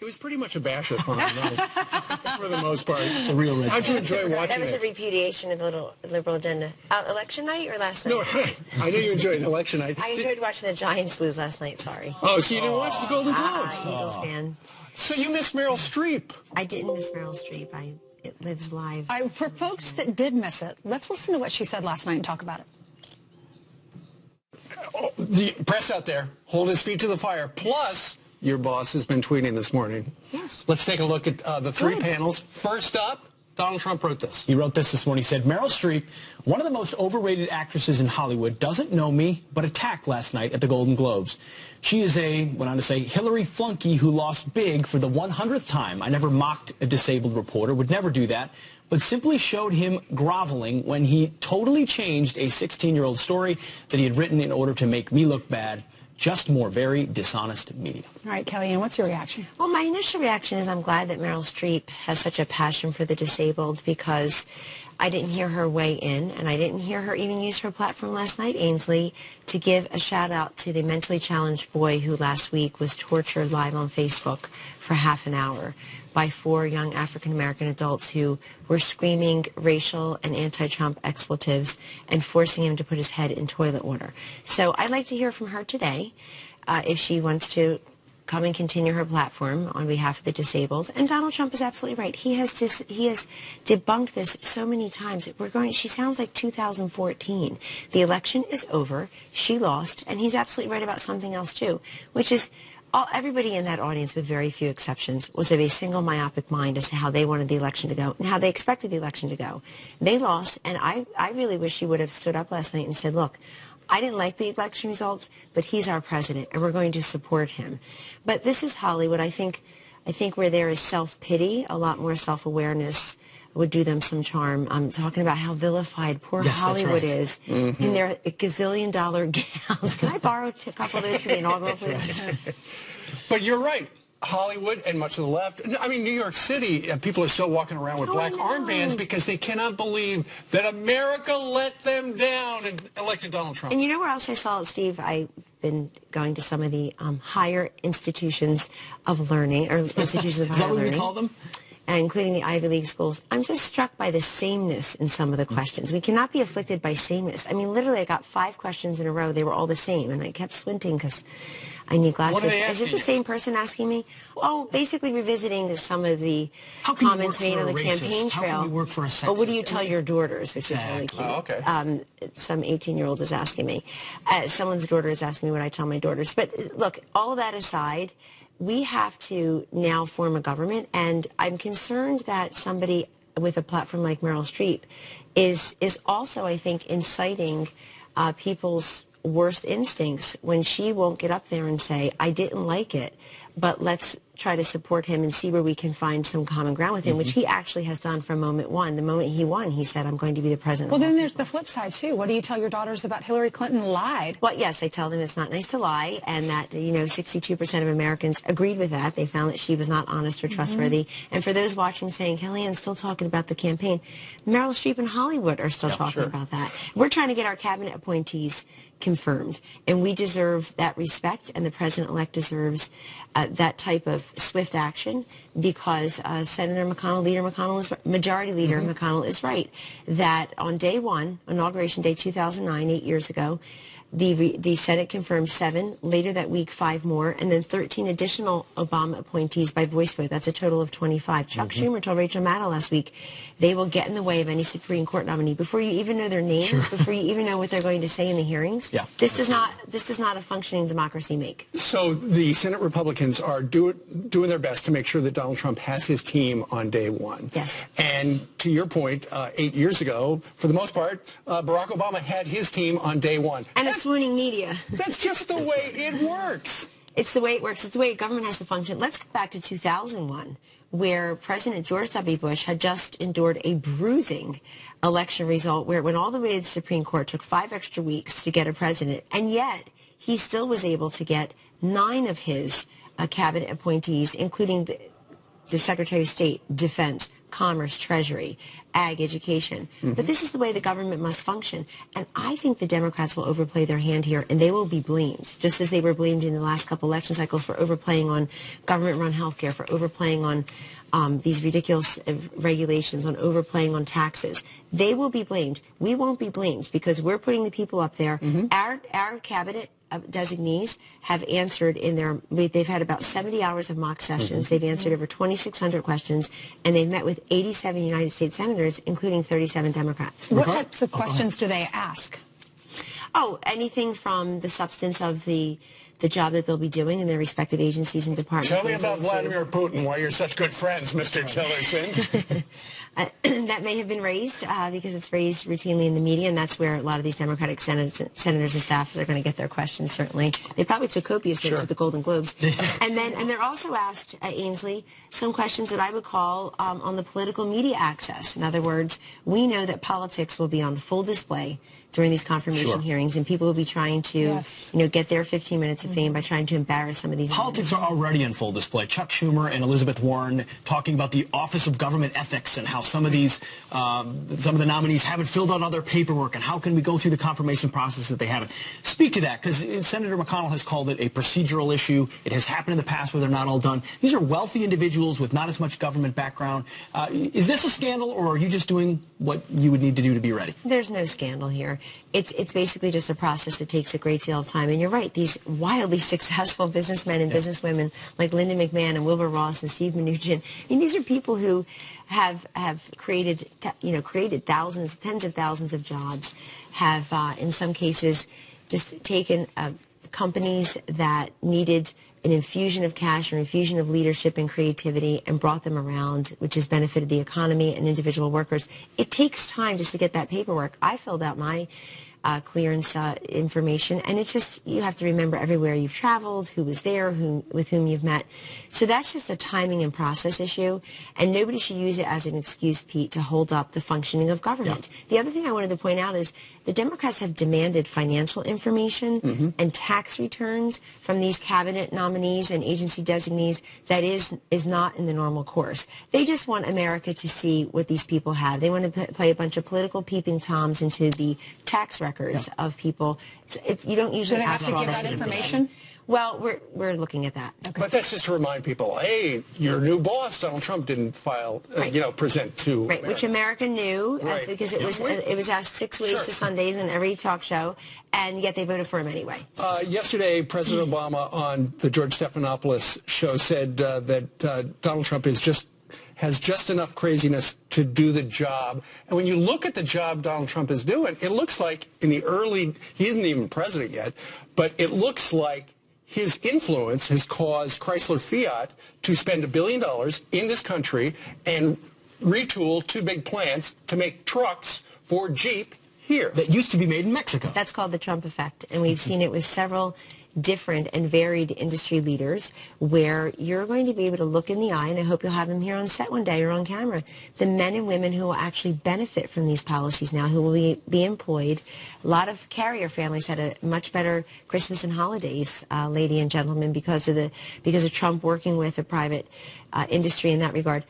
It was pretty much a bashathon, though, for the most part. A real red. How'd you enjoy watching it? That was a repudiation of the little liberal agenda. Election night or last night? No, I know you enjoyed election night. I enjoyed watching the Giants lose last night, sorry. Oh, so you didn't watch the Golden Globes? Eagles fan. So you missed Meryl Streep. I didn't miss Meryl Streep. It lives live. For folks that did miss it, let's listen to what she said last night and talk about it. Oh, the press out there, hold his feet to the fire. Plus, your boss has been tweeting this morning. Yes. Let's take a look at the three panels. First up, Donald Trump wrote this. He wrote this morning. He said, Meryl Streep, one of the most overrated actresses in Hollywood, doesn't know me, but attacked last night at the Golden Globes. She is went on to say, Hillary flunky who lost big for the 100th time. I never mocked a disabled reporter, would never do that, but simply showed him groveling when he totally changed a 16-year-old story that he had written in order to make me look bad. Just more very dishonest media. All right, Kellyanne, what's your reaction? Well, my initial reaction is I'm glad that Meryl Streep has such a passion for the disabled, because I didn't hear her weigh in, and I didn't hear her even use her platform last night, Ainsley, to give a shout-out to the mentally challenged boy who last week was tortured live on Facebook for half an hour by 4 young African-American adults who were screaming racial and anti-Trump expletives and forcing him to put his head in toilet water. So I'd like to hear from her today if she wants to come and continue her platform on behalf of the disabled. And Donald Trump is absolutely right. He has debunked this so many times. She sounds like 2014. The election is over. She lost. And he's absolutely right about something else, too, which is everybody in that audience, with very few exceptions, was of a single myopic mind as to how they wanted the election to go and how they expected the election to go. They lost, and I really wish he would have stood up last night and said, look, I didn't like the election results, but he's our president, and we're going to support him. But this is Hollywood. I think where there is self-pity, a lot more self-awareness would do them some charm. I'm talking about how vilified poor Hollywood is in their gazillion-dollar gowns. Can I borrow a couple of those for the inaugural, please? But you're right. Hollywood and much of the left. I mean, New York City, people are still walking around with black armbands because they cannot believe that America let them down and elected Donald Trump. And you know where else I saw it, Steve? I've been going to some of the higher institutions of learning, or institutions of higher learning. Is that what we call them? Including the Ivy League schools. I'm just struck by the sameness in some of the questions. We cannot be afflicted by sameness. I mean, literally, I got 5 questions in a row. They were all the same, and I kept squinting because I need glasses. What are they Is it the same person asking me? Oh, basically revisiting some of the comments made on the campaign trail. How can we work for a sexist? Oh, what do you tell your daughters? Which is really cute. Oh, okay. Some 18-year-old is asking me. Someone's daughter is asking me what I tell my daughters. But look, all that aside, we have to now form a government, and I'm concerned that somebody with a platform like Meryl Streep is also, I think, inciting people's worst instincts when she won't get up there and say, I didn't like it, but let's try to support him and see where we can find some common ground with him, which he actually has done from moment one. The moment he won, he said, I'm going to be the president. Well, then there's the flip side, too. What do you tell your daughters about Hillary Clinton lied? Well, yes, I tell them it's not nice to lie, and that, 62% of Americans agreed with that. They found that she was not honest or trustworthy. And for those watching saying, Kellyanne's still talking about the campaign, Meryl Streep and Hollywood are still talking about that. We're trying to get our cabinet appointees confirmed, and we deserve that respect, and the president-elect deserves that type of swift action, because Senator McConnell, Majority Leader McConnell is right that on day one, Inauguration Day 2009, 8 years ago, the Senate confirmed 7, later that week 5 more, and then 13 additional Obama appointees by voice vote. That's a total of 25. Chuck Schumer told Rachel Maddow last week they will get in the way of any Supreme Court nominee before you even know their names, before you even know what they're going to say in the hearings. Yeah. This does not a functioning democracy make. So the Senate Republicans are doing their best to make sure that Donald Trump has his team on day one. Yes. And to your point, 8 years ago, for the most part, Barack Obama had his team on day one. And a swooning media. That's just the way it works. It's the way it works. It's the way government has to function. Let's go back to 2001, where President George W. Bush had just endured a bruising election result where it went all the way to the Supreme Court, took 5 extra weeks to get a president, and yet he still was able to get 9 of his cabinet appointees, including the Secretary of State, Defense, commerce, treasury, ag, education. But this is the way the government must function. And I think the Democrats will overplay their hand here, and they will be blamed, just as they were blamed in the last couple election cycles for overplaying on government-run health care, for overplaying on these ridiculous regulations, on overplaying on taxes. They will be blamed. We won't be blamed because we're putting the people up there. Our cabinet designees have answered they've had about 70 hours of mock sessions. They've answered over 2,600 questions, and they've met with 87 United States senators, including 37 Democrats. What types of questions do they ask? Oh, anything from the substance of the job that they'll be doing in their respective agencies and departments. Tell me about Vladimir Putin, why you're such good friends, Mr. Tillerson. That may have been raised because it's raised routinely in the media, and that's where a lot of these Democratic senators and staffs are going to get their questions, certainly. They probably took copious notes at the Golden Globes. and they're also asked, Ainsley, some questions that I would call on the political media access. In other words, we know that politics will be on full display during these confirmation hearings, and people will be trying to, get their 15 minutes of fame by trying to embarrass some of these. Politics are already in full display. Chuck Schumer and Elizabeth Warren talking about the Office of Government Ethics and how some of these, some of the nominees haven't filled out all their paperwork, and how can we go through the confirmation process that they haven't. Speak to that, because Senator McConnell has called it a procedural issue. It has happened in the past where they're not all done. These are wealthy individuals with not as much government background. Is this a scandal, or are you just doing what you would need to do to be ready? There's no scandal here. It's basically just a process that takes a great deal of time. And you're right, these wildly successful businessmen and businesswomen like Linda McMahon and Wilbur Ross and Steve Mnuchin, I mean, these are people who have created thousands, tens of thousands of jobs, have in some cases just taken companies that needed an infusion of cash or infusion of leadership and creativity and brought them around, which has benefited the economy and individual workers. It takes time just to get that paperwork. I filled out my clearance information, and it's just, you have to remember everywhere you've traveled, who was there, with whom you've met. So that's just a timing and process issue, and nobody should use it as an excuse, Pete, to hold up the functioning of government. The other thing I wanted to point out is the Democrats have demanded financial information and tax returns from these cabinet nominees and agency designees that is not in the normal course. They just want America to see what these people have. They want to play a bunch of political peeping toms into the tax records of people. You don't usually have to give that information. Well, we're looking at that. Okay. But that's just to remind people, hey, your new boss, Donald Trump, didn't file, present to America. Which America knew because it was asked 6 ways to Sundays in every talk show, and yet they voted for him anyway. Yesterday, President Obama on the George Stephanopoulos show said that Donald Trump has just enough craziness to do the job. And when you look at the job Donald Trump is doing, it looks like he isn't even president yet, but it looks like his influence has caused Chrysler Fiat to spend $1 billion in this country and retool 2 big plants to make trucks for Jeep here. That used to be made in Mexico. That's called the Trump effect, and we've seen it with several different and varied industry leaders, where you're going to be able to look in the eye, and I hope you'll have them here on set one day or on camera, the men and women who will actually benefit from these policies now, who will be employed. A lot of carrier families had a much better Christmas and holidays, ladies and gentlemen, because of Trump working with a private industry in that regard.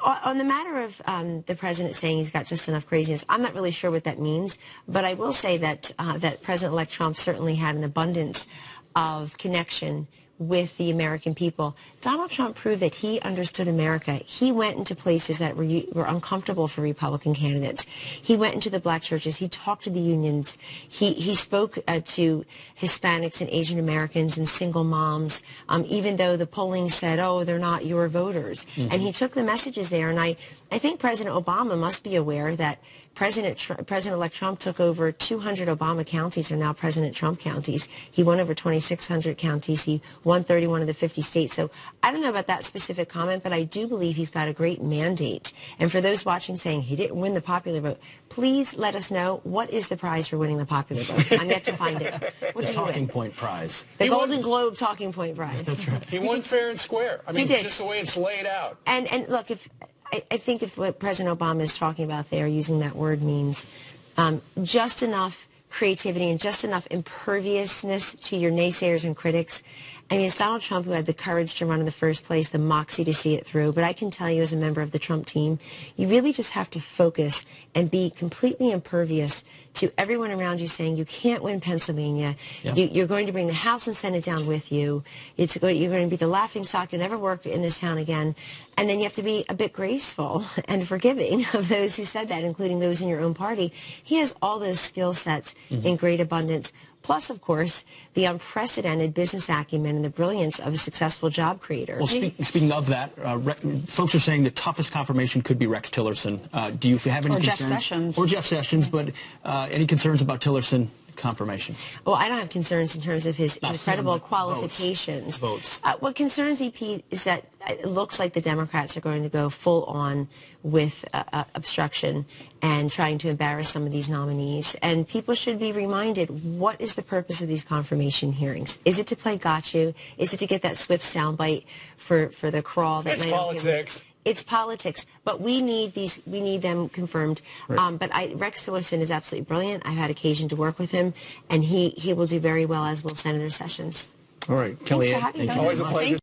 On the matter of the president saying he's got just enough craziness, I'm not really sure what that means, but I will say that that President-elect Trump certainly had an abundance of connection with the American people. Donald Trump proved that he understood America. He went into places that were uncomfortable for Republican candidates. He went into the black churches. He talked to the unions. He spoke to Hispanics and Asian Americans and single moms, even though the polling said, oh, they're not your voters. And he took the messages there. And I think President Obama must be aware that President-elect Trump took over 200 Obama counties are now President Trump counties. He won over 2,600 counties. He won 31 of the 50 states. So I don't know about that specific comment, but I do believe he's got a great mandate. And for those watching saying he didn't win the popular vote, please let us know, what is the prize for winning the popular vote? I'm yet to find it. What the Talking Point Prize. The Golden Globe Talking Point Prize. That's right. He won fair and square. I mean, just the way it's laid out. And look, I think if what President Obama is talking about there, using that word, means just enough creativity and just enough imperviousness to your naysayers and critics, I mean, it's Donald Trump who had the courage to run in the first place, the moxie to see it through. But I can tell you as a member of the Trump team, you really just have to focus and be completely impervious to everyone around you saying you can't win Pennsylvania. Yeah. You're going to bring the House and Senate down with you. You're going to be the laughingstock. You'll never work in this town again. And then you have to be a bit graceful and forgiving of those who said that, including those in your own party. He has all those skill sets in great abundance. Plus, of course, the unprecedented business acumen and the brilliance of a successful job creator. Well, speaking of that, folks are saying the toughest confirmation could be Rex Tillerson. Do you have any concerns? Jeff Sessions. Or Jeff Sessions, but any concerns about Tillerson confirmation? Well, I don't have concerns in terms of his incredible qualifications. Votes. What concerns me, Pete, is that it looks like the Democrats are going to go full on with obstruction and trying to embarrass some of these nominees. And people should be reminded, what is the purpose of these confirmation hearings? Is it to play gotcha? Is it to get that swift soundbite for the crawl? That It's politics. It's politics, but we need them confirmed. Right. But Rex Tillerson is absolutely brilliant. I've had occasion to work with him, and he will do very well, as will Senator Sessions. All right, Thanks for Kellyanne. having me. Always a pleasure.